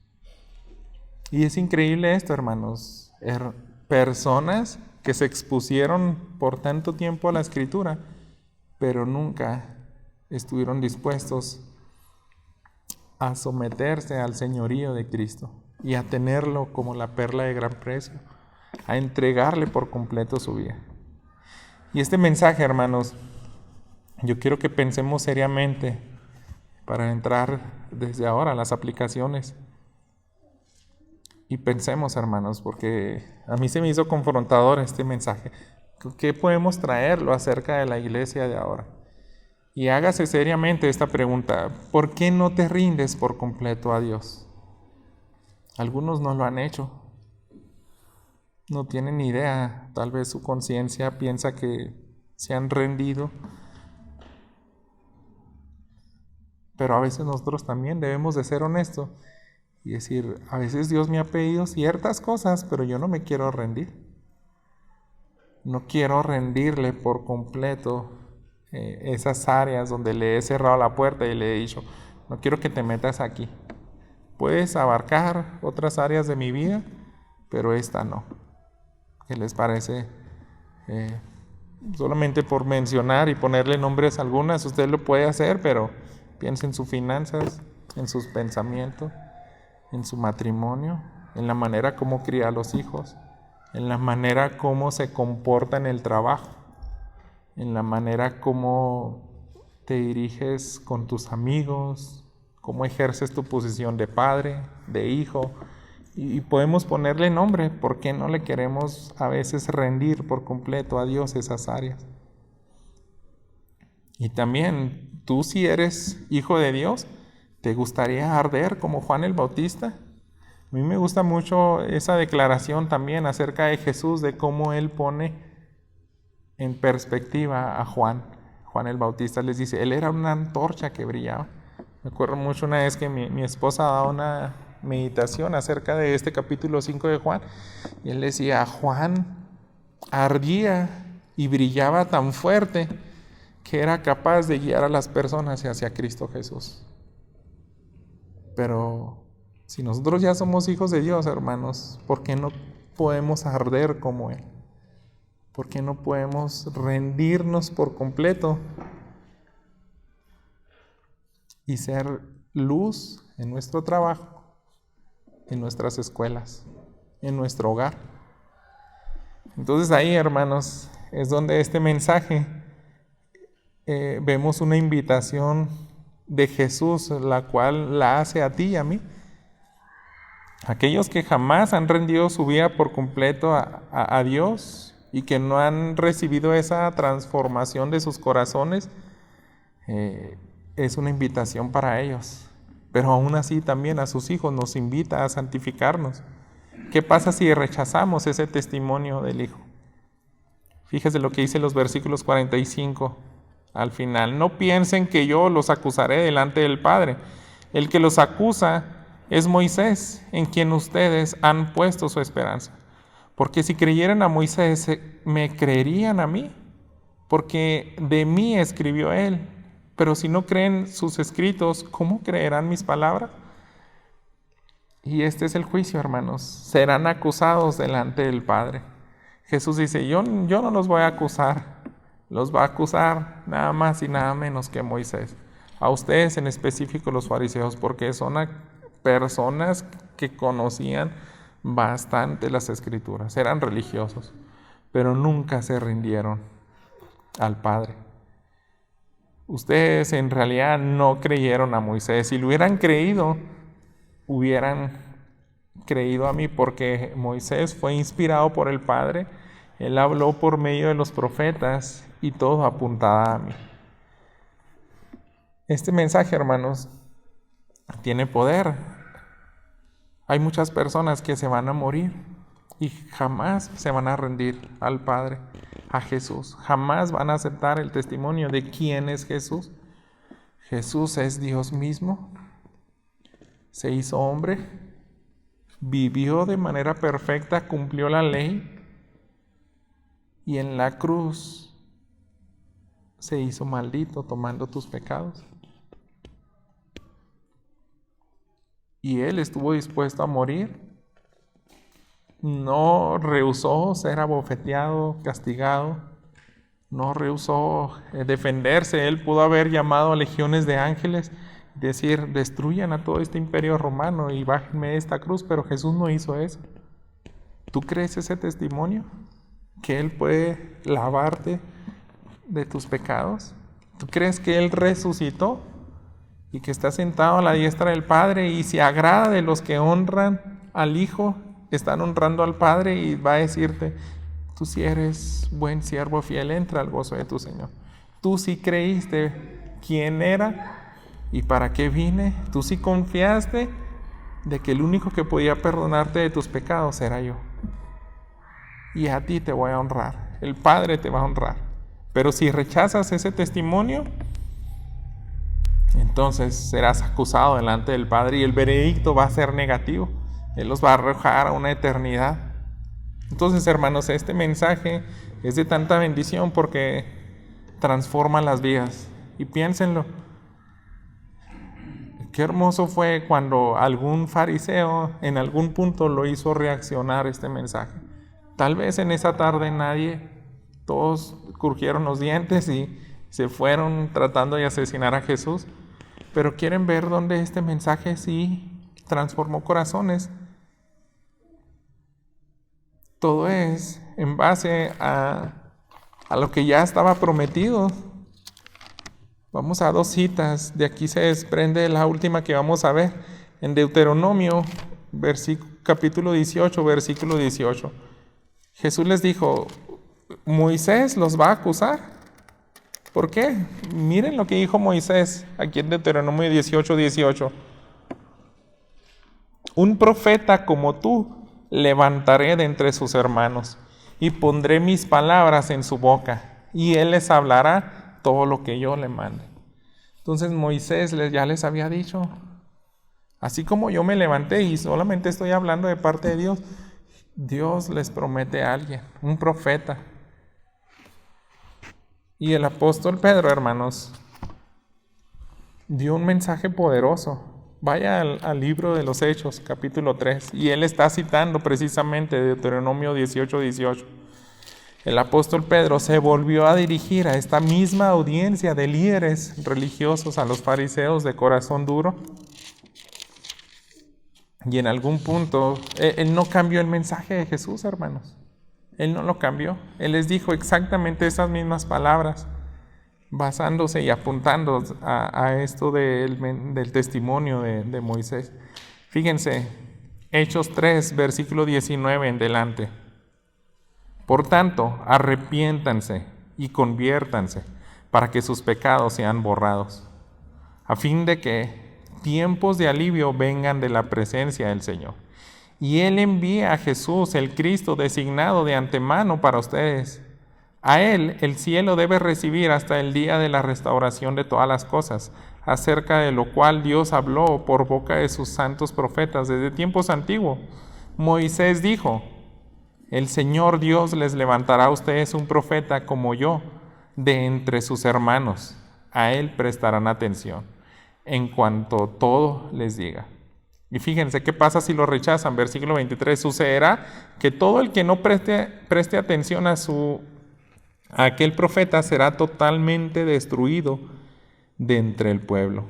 Y es increíble esto, hermanos. Personas que se expusieron por tanto tiempo a la Escritura, pero nunca estuvieron dispuestos a someterse al señorío de Cristo y a tenerlo como la perla de gran precio, a entregarle por completo su vida. Y este mensaje, hermanos, yo quiero que pensemos seriamente para entrar desde ahora a las aplicaciones. Y pensemos, hermanos, porque a mí se me hizo confrontador este mensaje. ¿Qué podemos traerlo acerca de la iglesia de ahora? Y hágase seriamente esta pregunta: ¿por qué no te rindes por completo a Dios? Algunos no lo han hecho. No tienen ni idea. Tal vez su conciencia piensa que se han rendido. Pero a veces nosotros también debemos de ser honestos y decir: a veces Dios me ha pedido ciertas cosas, pero yo no me quiero rendir. No quiero rendirle por completo esas áreas donde le he cerrado la puerta y le he dicho: no quiero que te metas aquí. Puedes abarcar otras áreas de mi vida, pero esta no. ¿Qué les parece? Solamente por mencionar y ponerle nombres a algunas, usted lo puede hacer, pero piense en sus finanzas, en sus pensamientos, en su matrimonio, en la manera como cría a los hijos, en la manera como se comporta en el trabajo, en la manera como te diriges con tus amigos, cómo ejerces tu posición de padre, de hijo, y podemos ponerle nombre. ¿Por qué no le queremos a veces rendir por completo a Dios esas áreas? Y también, tú, si eres hijo de Dios, ¿te gustaría arder como Juan el Bautista? A mí me gusta mucho esa declaración también acerca de Jesús, de cómo Él pone en perspectiva a Juan. Juan el Bautista les dice: Él era una antorcha que brillaba. Me acuerdo mucho una vez que mi esposa daba una meditación acerca de este capítulo 5 de Juan, y él decía: Juan ardía y brillaba tan fuerte que era capaz de guiar a las personas hacia Cristo Jesús. Pero si nosotros ya somos hijos de Dios, hermanos, ¿por qué no podemos arder como Él? ¿Por qué no podemos rendirnos por completo y ser luz en nuestro trabajo, en nuestras escuelas, en nuestro hogar? Entonces ahí, hermanos, es donde este mensaje vemos una invitación de Jesús, la cual la hace a ti y a mí. Aquellos que jamás han rendido su vida por completo a Dios y que no han recibido esa transformación de sus corazones, es una invitación para ellos. Pero aún así también a sus hijos nos invita a santificarnos. ¿Qué pasa si rechazamos ese testimonio del Hijo? Fíjese lo que dice los versículos 45 al final: no piensen que yo los acusaré delante del Padre. El que los acusa es Moisés, en quien ustedes han puesto su esperanza. Porque si creyeran a Moisés, me creerían a mí, porque de mí escribió él. Pero si no creen sus escritos, ¿cómo creerán mis palabras? Y este es el juicio, hermanos. Serán acusados delante del Padre. Jesús dice: yo no los voy a acusar. Los va a acusar nada más y nada menos que Moisés. A ustedes en específico, los fariseos, porque son personas que conocían bastante las Escrituras, eran religiosos, pero nunca se rindieron al Padre. Ustedes en realidad no creyeron a Moisés. Si lo hubieran creído a mí, porque Moisés fue inspirado por el Padre. Él habló por medio de los profetas y todo apuntaba a mí. Este mensaje, hermanos, tiene poder. Hay muchas personas que se van a morir y jamás se van a rendir al Padre, a Jesús. Jamás van a aceptar el testimonio de quién es Jesús. Jesús es Dios mismo. Se hizo hombre, vivió de manera perfecta, cumplió la ley, y en la cruz se hizo maldito tomando tus pecados. Y Él estuvo dispuesto a morir. No rehusó ser abofeteado, castigado. No rehusó defenderse. Él pudo haber llamado a legiones de ángeles decir, destruyan a todo este imperio romano y bájenme de esta cruz, pero Jesús no hizo eso. ¿Tú crees ese testimonio? ¿Que Él puede lavarte de tus pecados? ¿Tú crees que Él resucitó y que está sentado a la diestra del Padre y se agrada de los que honran al Hijo? Están honrando al Padre y va a decirte, tú sí eres buen siervo fiel, entra al gozo de tu Señor. Tú sí creíste quién era y para qué vine. Tú sí confiaste de que el único que podía perdonarte de tus pecados era yo. Y a ti te voy a honrar. El Padre te va a honrar. Pero si rechazas ese testimonio, entonces serás acusado delante del Padre y el veredicto va a ser negativo. Él los va a arrojar a una eternidad. Entonces, hermanos, este mensaje es de tanta bendición porque transforma las vidas. Y piénsenlo. Qué hermoso fue cuando algún fariseo en algún punto lo hizo reaccionar este mensaje. Tal vez en esa tarde todos crujieron los dientes y se fueron tratando de asesinar a Jesús. Pero quieren ver dónde este mensaje sí transformó corazones. Todo es en base a lo que ya estaba prometido. Vamos a 2 citas. De aquí se desprende la última que vamos a ver. En Deuteronomio, capítulo 18, versículo 18. Jesús les dijo, Moisés los va a acusar. ¿Por qué? Miren lo que dijo Moisés aquí en Deuteronomio 18, 18. Un profeta como tú levantaré de entre sus hermanos y pondré mis palabras en su boca y él les hablará todo lo que yo le mande. Entonces Moisés ya les había dicho, así como yo me levanté y solamente estoy hablando de parte de Dios, Dios les promete a alguien, un profeta. Y el apóstol Pedro, hermanos, dio un mensaje poderoso. Vaya al libro de los Hechos, capítulo 3, y él está citando precisamente Deuteronomio 18, 18. El apóstol Pedro se volvió a dirigir a esta misma audiencia de líderes religiosos, a los fariseos de corazón duro, y en algún punto, él no cambió el mensaje de Jesús, hermanos. Él no lo cambió. Él les dijo exactamente esas mismas palabras, basándose y apuntando a esto del testimonio de Moisés. Fíjense, Hechos 3, versículo 19 en delante. Por tanto, arrepiéntanse y conviértanse para que sus pecados sean borrados, a fin de que tiempos de alivio vengan de la presencia del Señor. Y Él envía a Jesús, el Cristo designado de antemano para ustedes. A Él el cielo debe recibir hasta el día de la restauración de todas las cosas, acerca de lo cual Dios habló por boca de sus santos profetas desde tiempos antiguos. Moisés dijo, el Señor Dios les levantará a ustedes un profeta como yo, de entre sus hermanos. A Él prestarán atención, en cuanto todo les diga. Y fíjense qué pasa si lo rechazan. Versículo 23, sucederá que todo el que no preste atención a aquel profeta será totalmente destruido de entre el pueblo.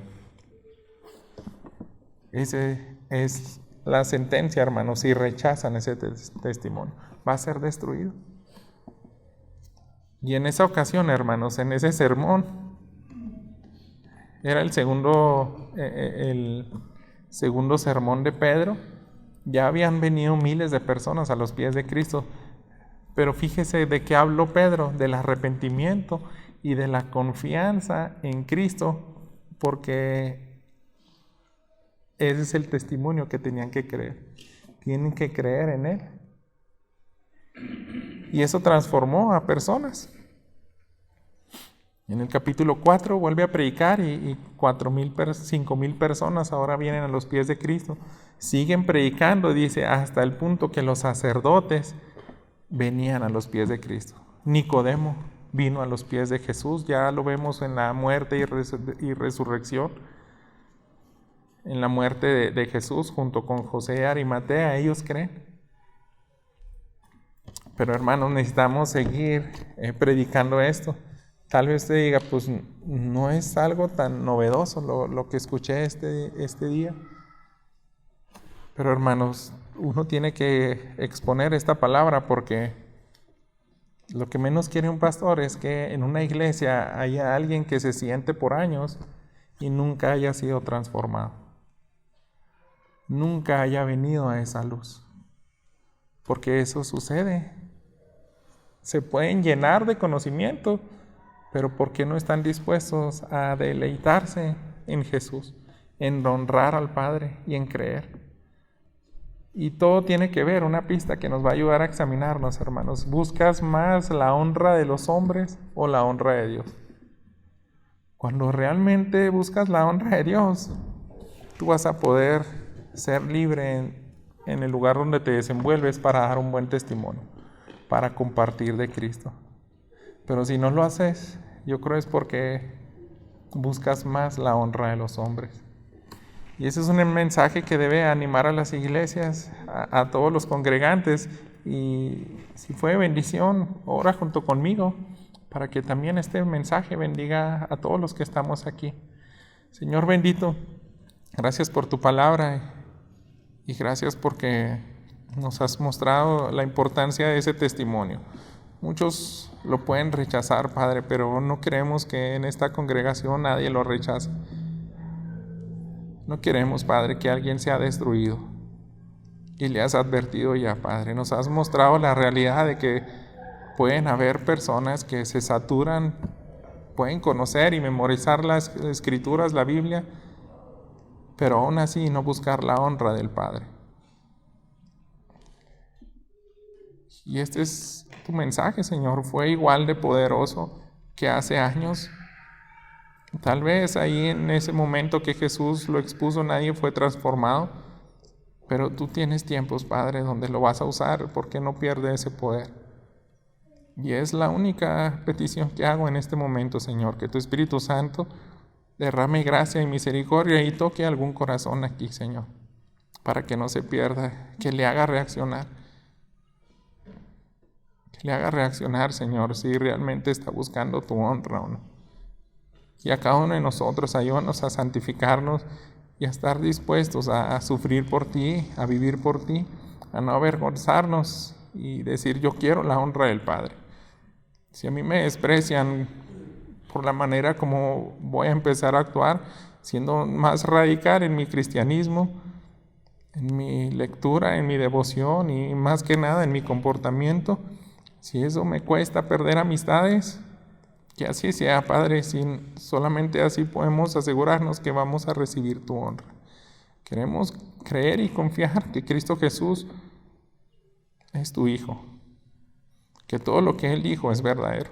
Esa es la sentencia, hermanos, si rechazan ese testimonio. Va a ser destruido. Y en esa ocasión, hermanos, en ese sermón, era el segundo sermón de Pedro. Ya habían venido miles de personas a los pies de Cristo. Pero fíjese de qué habló Pedro, del arrepentimiento y de la confianza en Cristo, porque ese es el testimonio que tenían que creer. Tienen que creer en Él. Y eso transformó a personas. En el capítulo 4 vuelve a predicar y 5,000 personas ahora vienen a los pies de Cristo. Siguen predicando, dice, hasta el punto que los sacerdotes venían a los pies de Cristo. Nicodemo vino a los pies de Jesús, ya lo vemos en la muerte y resurrección. En la muerte de Jesús junto con José de Arimatea, ellos creen. Pero hermanos, necesitamos seguir predicando esto, tal vez te diga, pues no es algo tan novedoso lo que escuché este día. Pero hermanos, uno tiene que exponer esta palabra porque lo que menos quiere un pastor es que en una iglesia haya alguien que se siente por años y nunca haya sido transformado. Nunca haya venido a esa luz. Porque eso sucede. Se pueden llenar de conocimiento, pero ¿por qué no están dispuestos a deleitarse en Jesús, en honrar al Padre y en creer? Y todo tiene que ver, una pista que nos va a ayudar a examinarnos, hermanos. ¿Buscas más la honra de los hombres o la honra de Dios? Cuando realmente buscas la honra de Dios, tú vas a poder ser libre en el lugar donde te desenvuelves para dar un buen testimonio, para compartir de Cristo. Pero si no lo haces, yo creo es porque buscas más la honra de los hombres. Y ese es un mensaje que debe animar a las iglesias, a todos los congregantes. Y si fue bendición, ora junto conmigo para que también este mensaje bendiga a todos los que estamos aquí. Señor bendito, gracias por tu palabra y gracias porque nos has mostrado la importancia de ese testimonio. Muchos lo pueden rechazar, Padre, pero no queremos que en esta congregación nadie lo rechace. No queremos, Padre, que alguien sea destruido. Y le has advertido ya, Padre. Nos has mostrado la realidad de que pueden haber personas que se saturan, pueden conocer y memorizar las Escrituras, la Biblia, pero aún así no buscar la honra del Padre. Y este es tu mensaje, Señor. Fue igual de poderoso que hace años. Tal vez ahí en ese momento que Jesús lo expuso nadie fue transformado, pero tú tienes tiempos, Padre, donde lo vas a usar porque no pierde ese poder. Y es la única petición que hago en este momento, Señor, que tu Espíritu Santo derrame gracia y misericordia y toque algún corazón aquí, Señor, para que no se pierda, que le haga reaccionar. Que le haga reaccionar, Señor, si realmente está buscando tu honra o no. Y a cada uno de nosotros, ayúdanos a santificarnos y a estar dispuestos a sufrir por ti, a vivir por ti, a no avergonzarnos y decir yo quiero la honra del Padre. Si a mí me desprecian por la manera como voy a empezar a actuar, siendo más radical en mi cristianismo, en mi lectura, en mi devoción y más que nada en mi comportamiento, si eso me cuesta perder amistades, que así sea, Padre, solamente así podemos asegurarnos que vamos a recibir tu honra. Queremos creer y confiar que Cristo Jesús es tu Hijo, que todo lo que Él dijo es verdadero.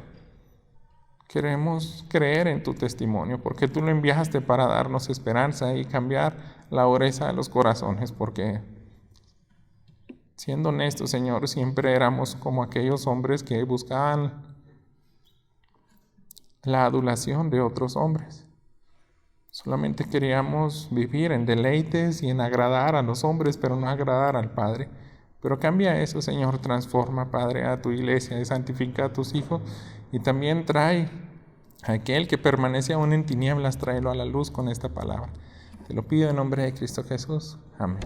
Queremos creer en tu testimonio, porque tú lo enviaste para darnos esperanza y cambiar la dureza de los corazones, porque siendo honestos, Señor, siempre éramos como aquellos hombres que buscaban la adulación de otros hombres. Solamente queríamos vivir en deleites y en agradar a los hombres, pero no agradar al Padre. Pero cambia eso, Señor, transforma, Padre, a tu iglesia y santifica a tus hijos. Y también trae a aquel que permanece aún en tinieblas, tráelo a la luz con esta palabra. Te lo pido en nombre de Cristo Jesús. Amén.